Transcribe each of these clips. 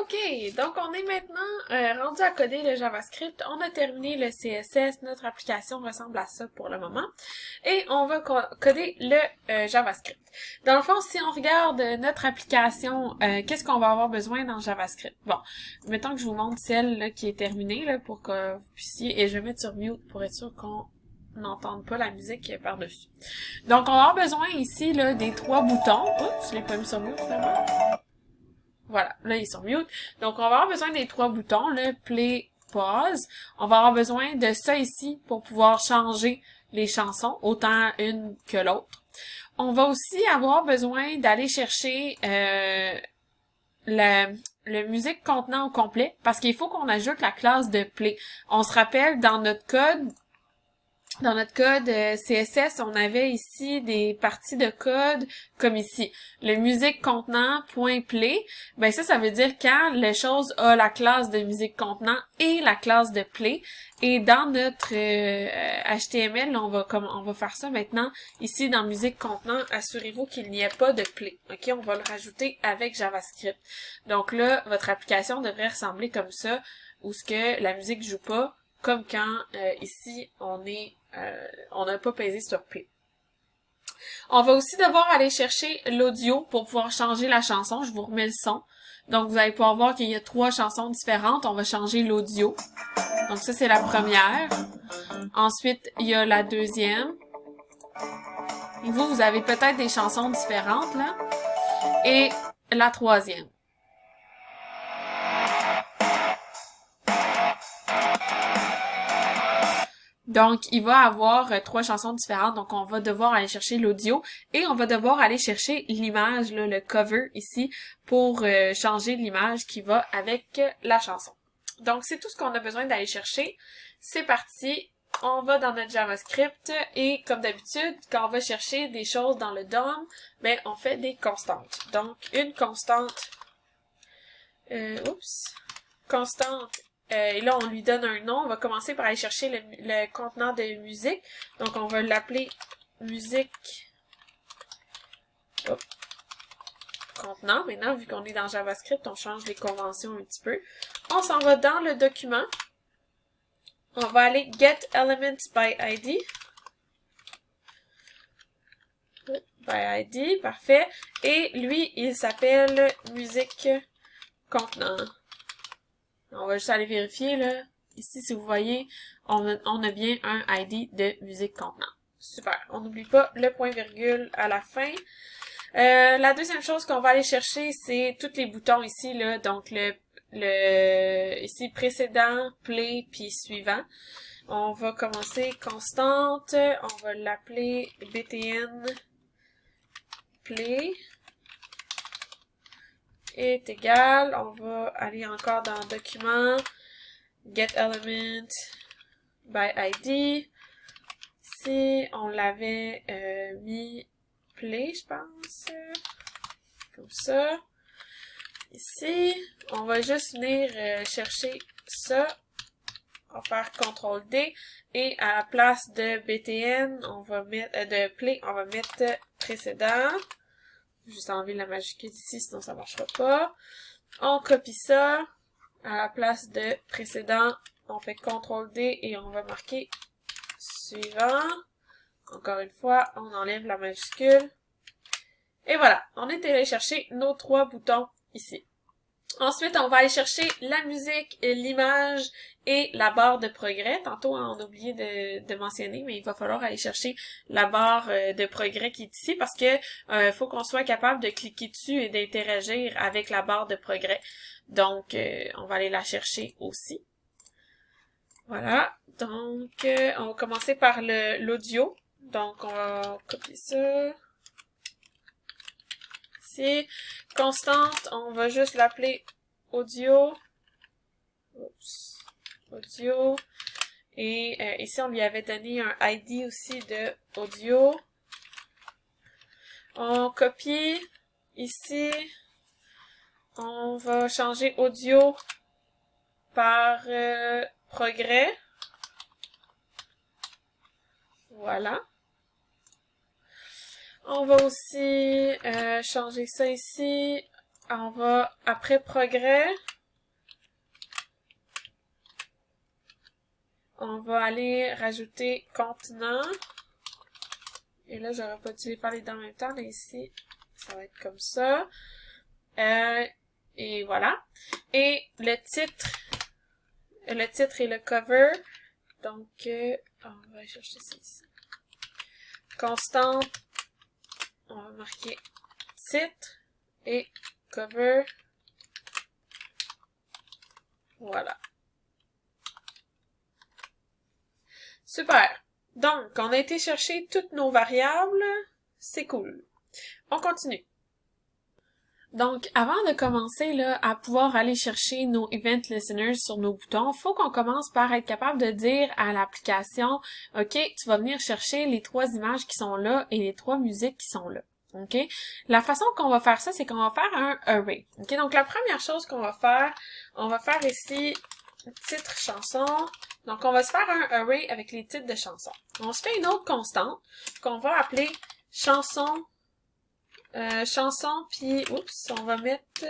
OK, donc on est maintenant rendu à coder le JavaScript. On a terminé le CSS, notre application ressemble à ça pour le moment. Et on va coder le JavaScript. Dans le fond, si on regarde notre application, qu'est-ce qu'on va avoir besoin dans JavaScript? Bon, mettons que je vous montre celle là, qui est terminée là, pour que vous puissiez, et je vais mettre sur mute pour être sûr qu'on n'entende pas la musique par-dessus. Donc, on va avoir besoin ici là, des 3 boutons. Oups, je l'ai pas mis sur mute finalement. Voilà, là ils sont mute. Donc on va avoir besoin des 3 boutons, le play, pause. On va avoir besoin de ça ici pour pouvoir changer les chansons, autant une que l'autre. On va aussi avoir besoin d'aller chercher le musique contenant au complet, parce qu'il faut qu'on ajoute la classe de play. On se rappelle dans notre code CSS, on avait ici des parties de code comme ici. Le musique contenant .play, ben ça veut dire quand la chose a la classe de musique contenant et la classe de play. Et dans notre HTML, on va faire ça maintenant. Ici, dans musique contenant, assurez-vous qu'il n'y ait pas de play. OK, on va le rajouter avec JavaScript. Donc là, votre application devrait ressembler comme ça, où ce que la musique joue pas, comme quand ici on n'a pas pesé sur play. On va aussi devoir aller chercher l'audio pour pouvoir changer la chanson. Je vous remets le son. Donc vous allez pouvoir voir qu'il y a 3 chansons différentes. On va changer l'audio. Donc ça c'est la première. Ensuite il y a la deuxième. Et vous avez peut-être des chansons différentes là. Et la troisième. Donc, il va avoir 3 chansons différentes. Donc, on va devoir aller chercher l'audio et on va devoir aller chercher l'image, là, le cover ici, pour changer l'image qui va avec la chanson. Donc, c'est tout ce qu'on a besoin d'aller chercher. C'est parti. On va dans notre JavaScript et comme d'habitude, quand on va chercher des choses dans le DOM, ben, on fait des constantes. Donc, une constante, constante. Et là, on lui donne un nom. On va commencer par aller chercher le contenant de musique. Donc, on va l'appeler musique contenant. Maintenant, vu qu'on est dans JavaScript, on change les conventions un petit peu. On s'en va dans le document. On va aller get element by ID. By ID, parfait. Et lui, il s'appelle musique contenant. On va juste aller vérifier, là. Ici, si vous voyez, on a bien un ID de musique contenant. Super. On n'oublie pas le point-virgule à la fin. La deuxième chose qu'on va aller chercher, c'est tous les boutons ici, là. Donc, ici, précédent, play, puis suivant. On va commencer constante. On va l'appeler btn play. Est égal, on va aller encore dans document, get element by ID. Ici, on l'avait mis play, je pense, comme ça. Ici, on va juste venir chercher ça. On va faire CTRL-D et à la place de btn, on va mettre de play, on va mettre précédent. Juste enlever la majuscule ici, sinon ça marchera pas. On copie ça. À la place de précédent, on fait CTRL-D et on va marquer suivant. Encore une fois, on enlève la majuscule. Et voilà, on est allé chercher nos 3 boutons ici. Ensuite, on va aller chercher la musique, l'image et la barre de progrès. Tantôt, on a oublié de mentionner, mais il va falloir aller chercher la barre de progrès qui est ici parce que faut qu'on soit capable de cliquer dessus et d'interagir avec la barre de progrès. Donc, on va aller la chercher aussi. Voilà. Donc, on va commencer par l'audio. Donc, on va copier ça. Ici, constante, on va juste l'appeler audio. Oups. Audio. Et ici, on lui avait donné un ID aussi de audio. On copie. Ici, on va changer audio par progrès. Voilà. On va aussi changer ça ici. On va, après progrès, on va aller rajouter contenant. Et là, j'aurais pas dû les faire les deux en même temps, mais ici, ça va être comme ça. Et voilà. Et le titre et le cover. Donc, on va chercher ça ici. Constante. On va marquer titre et cover. Voilà. Super. Donc, on a été chercher toutes nos variables. C'est cool. On continue. Donc, avant de commencer là, à pouvoir aller chercher nos event listeners sur nos boutons, il faut qu'on commence par être capable de dire à l'application, OK, tu vas venir chercher les 3 images qui sont là et les 3 musiques qui sont là. OK? La façon qu'on va faire ça, c'est qu'on va faire un array. OK? Donc, la première chose qu'on va faire ici titre chanson. Donc, on va se faire un array avec les titres de chansons. On se fait une autre constante qu'on va appeler chanson. Chanson, puis, oups, on va mettre,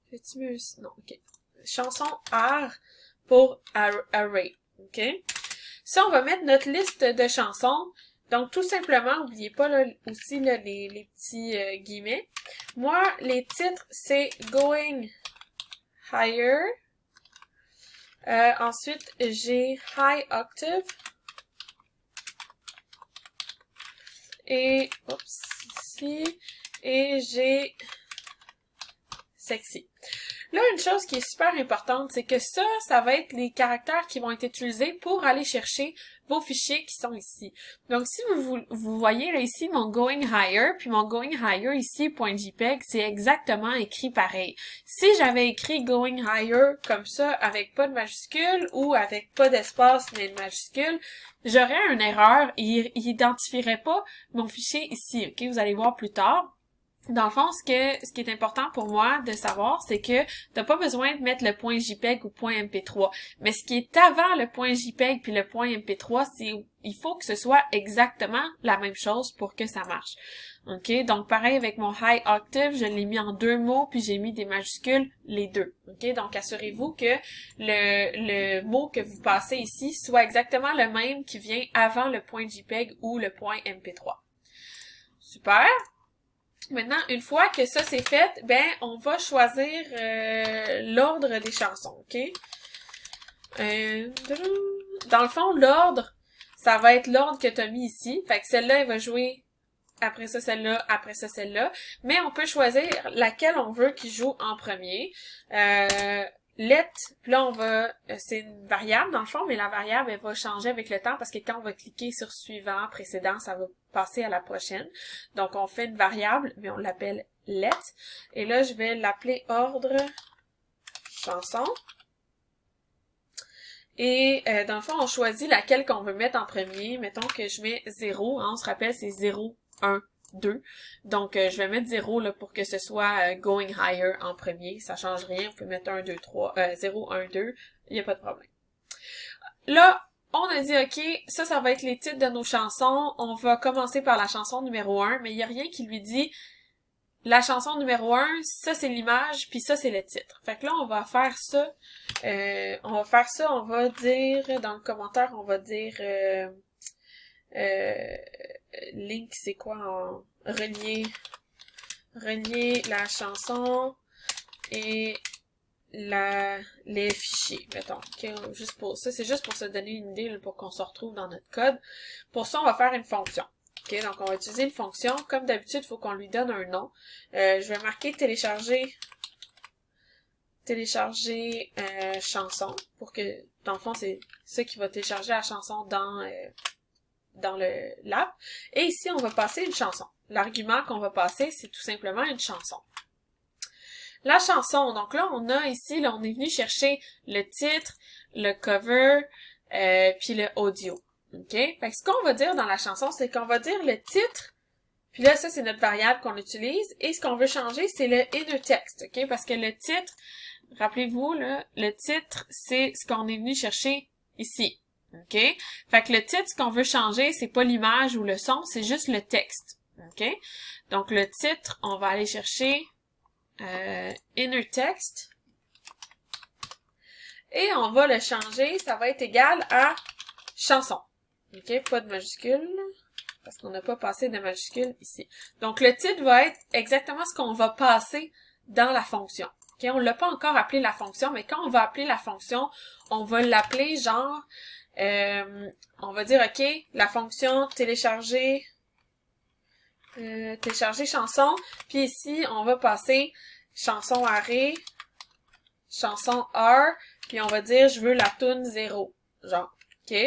j'ai-tu mieux, non, ok. Chanson R pour array, ok. Ça, on va mettre notre liste de chansons. Donc, tout simplement, n'oubliez pas là, aussi là, les petits guillemets. Moi, les titres, c'est Going Higher. Ensuite, j'ai High Octave. Et, oups, ici. Et j'ai Sexy. Là, une chose qui est super importante, c'est que ça va être les caractères qui vont être utilisés pour aller chercher vos fichiers qui sont ici. Donc, si vous voyez là ici mon Going Higher, puis mon Going Higher ici, .jpeg, c'est exactement écrit pareil. Si j'avais écrit Going Higher comme ça, avec pas de majuscule ou avec pas d'espace mais de majuscule, j'aurais une erreur, il identifierait pas mon fichier ici, ok? Vous allez voir plus tard. Dans le fond, ce qui est important pour moi de savoir, c'est que t'as pas besoin de mettre le .jpeg ou .mp3. Mais ce qui est avant le .jpeg puis le .mp3, il faut que ce soit exactement la même chose pour que ça marche. OK? Donc, pareil avec mon High Octave, je l'ai mis en 2 mots puis j'ai mis des majuscules les deux. OK? Donc, assurez-vous que le mot que vous passez ici soit exactement le même qui vient avant le .jpeg ou le .mp3. Super! Maintenant, une fois que ça c'est fait, ben on va choisir l'ordre des chansons, ok? Dans le fond, l'ordre, ça va être l'ordre que tu as mis ici. Fait que celle-là, elle va jouer après ça celle-là, après ça celle-là. Mais on peut choisir laquelle on veut qui joue en premier. Let, puis là on va, c'est une variable dans le fond, mais la variable elle va changer avec le temps parce que quand on va cliquer sur suivant, précédent, ça va passer à la prochaine. Donc on fait une variable, mais on l'appelle let. Et là je vais l'appeler ordre chanson. Et dans le fond on choisit laquelle qu'on veut mettre en premier. Mettons que je mets 0, hein, on se rappelle c'est 0, 1, 2. Donc, je vais mettre 0 là, pour que ce soit Going Higher en premier. Ça change rien. Vous pouvez mettre 1, 2, 3, 0, 1, 2. Il n'y a pas de problème. Là, on a dit, OK, ça va être les titres de nos chansons. On va commencer par la chanson numéro 1, mais il n'y a rien qui lui dit la chanson numéro 1, ça c'est l'image, puis ça c'est le titre. Fait que là, on va faire ça. On va dire, dans le commentaire, on va dire... link, c'est quoi en relier la chanson et les fichiers, mettons. Okay, juste pour ça, c'est juste pour se donner une idée là, pour qu'on se retrouve dans notre code. Pour ça, on va faire une fonction. Okay, donc on va utiliser une fonction. Comme d'habitude, il faut qu'on lui donne un nom. Je vais marquer télécharger chanson pour que, dans le fond, c'est ça qui va télécharger la chanson dans l'app. Et ici, on va passer une chanson. L'argument qu'on va passer, c'est tout simplement une chanson. La chanson, donc là, on a ici, là, on est venu chercher le titre, le cover, puis le audio. OK? Fait que ce qu'on va dire dans la chanson, c'est qu'on va dire le titre, puis là, ça, c'est notre variable qu'on utilise, et ce qu'on veut changer, c'est le inner text, OK? Parce que le titre, rappelez-vous, là, le titre, c'est ce qu'on est venu chercher ici. OK? Fait que le titre, ce qu'on veut changer, c'est pas l'image ou le son, c'est juste le texte. OK? Donc, le titre, on va aller chercher inner text. et on va le changer, ça va être égal à chanson. OK, pas de majuscule, parce qu'on n'a pas passé de majuscule ici. Donc, le titre va être exactement ce qu'on va passer dans la fonction. OK, on l'a pas encore appelé la fonction, mais quand on va appeler la fonction, on va l'appeler genre, on va dire, OK, la fonction télécharger chanson, puis ici, on va passer chanson array, chanson R, puis on va dire, je veux la toune 0, genre, OK?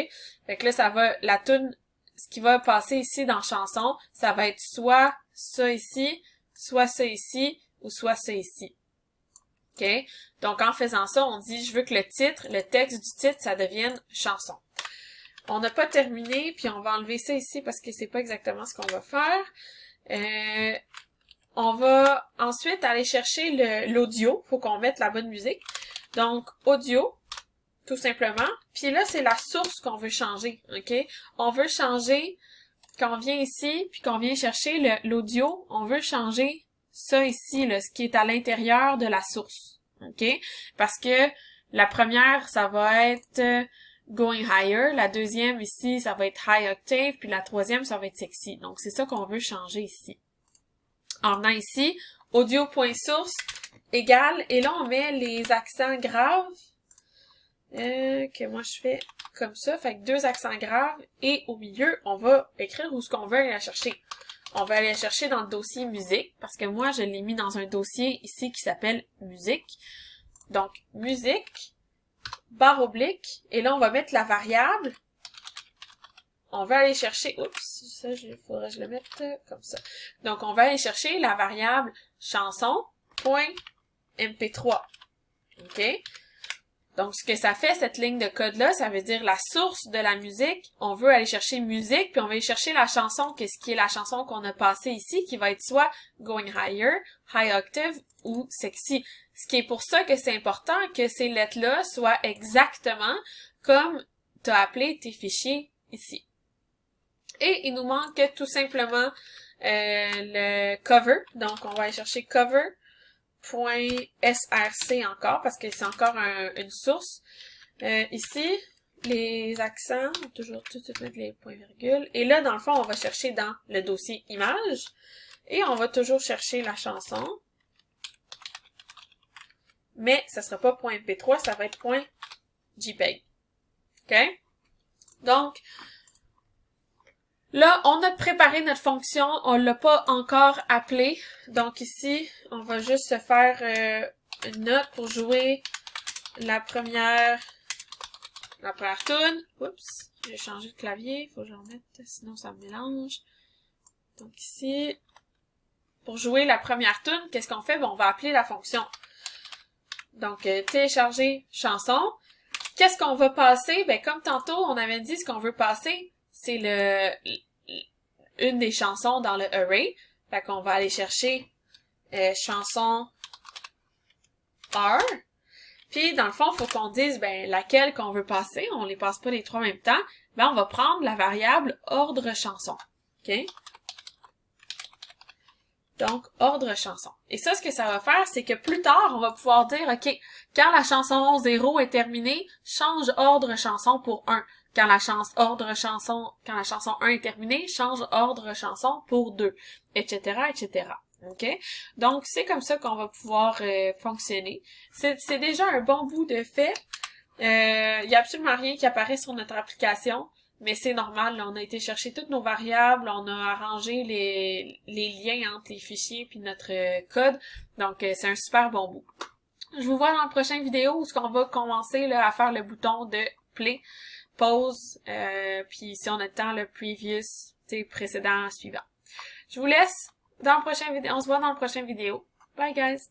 Fait que là, ça va, la toune, ce qui va passer ici dans chanson, ça va être soit ça ici, soit ça ici, ou soit ça ici. OK? Donc, en faisant ça, on dit, je veux que le titre, le texte du titre, ça devienne chanson. On n'a pas terminé, puis on va enlever ça ici parce que c'est pas exactement ce qu'on va faire. On va ensuite aller chercher l'audio. Faut qu'on mette la bonne musique. Donc, audio, tout simplement. Puis là, c'est la source qu'on veut changer, OK? On veut changer, quand on vient ici, puis qu'on vient chercher l'audio, on veut changer ça ici, là, ce qui est à l'intérieur de la source, OK? Parce que la première, ça va être going higher. La deuxième, ici, ça va être high octave. Puis la troisième, ça va être sexy. Donc, c'est ça qu'on veut changer ici. En venant ici, audio.source égale, et là, on met les accents graves, que moi, je fais comme ça. Fait que 2 accents graves, et au milieu, on va écrire où ce qu'on veut aller la chercher. On va aller la chercher dans le dossier musique, parce que moi, je l'ai mis dans un dossier ici qui s'appelle musique. Donc, musique, barre oblique, et là, on va mettre la variable. On va aller chercher, oups, ça, faudrait que je le mette comme ça. Donc, on va aller chercher la variable chanson.mp3. OK? Donc, ce que ça fait, cette ligne de code-là, ça veut dire la source de la musique. On veut aller chercher musique, puis on va aller chercher la chanson, qu'est-ce qui est la chanson qu'on a passée ici, qui va être soit going higher, high octave ou sexy. Ce qui est pour ça que c'est important que ces lettres-là soient exactement comme tu as appelé tes fichiers ici. Et il nous manque tout simplement le cover. Donc, on va aller chercher cover.src encore, parce que c'est encore une source. Ici, les accents, on va toujours tout de suite mettre les points-virgules. Et là, dans le fond, on va chercher dans le dossier image. Et on va toujours chercher la chanson. Mais ça sera pas .mp3, ça va être .jpeg. OK? Donc, là, on a préparé notre fonction, on l'a pas encore appelée. Donc ici, on va juste se faire une note pour jouer la première toune. Oups, j'ai changé de clavier, faut que j'en mette, sinon ça me mélange. Donc ici, pour jouer la première toune, qu'est-ce qu'on fait? Bon, on va appeler la fonction. Donc, télécharger chanson. Qu'est-ce qu'on va passer? Ben, comme tantôt, on avait dit ce qu'on veut passer, c'est une des chansons dans le array. Fait qu'on va aller chercher chanson R. Puis, dans le fond, il faut qu'on dise ben laquelle qu'on veut passer. On les passe pas les trois en même temps. Ben, on va prendre la variable ordre chanson. OK? Donc, ordre chanson. Et ça, ce que ça va faire, c'est que plus tard, on va pouvoir dire, OK, quand la chanson 0 est terminée, change ordre chanson pour 1. Quand la chanson 1 est terminée, change ordre chanson pour 2, etc., etc. OK? Donc, c'est comme ça qu'on va pouvoir fonctionner. C'est déjà un bon bout de fait. Il y a absolument rien qui apparaît sur notre application. Mais c'est normal, là, on a été chercher toutes nos variables, on a arrangé les liens entre les fichiers puis notre code. Donc, c'est un super bon bout. Je vous vois dans la prochaine vidéo où on va commencer là, à faire le bouton de play, pause, puis si on a le temps, le previous, précédent, suivant. Je vous laisse dans la prochaine vidéo. On se voit dans la prochaine vidéo. Bye guys!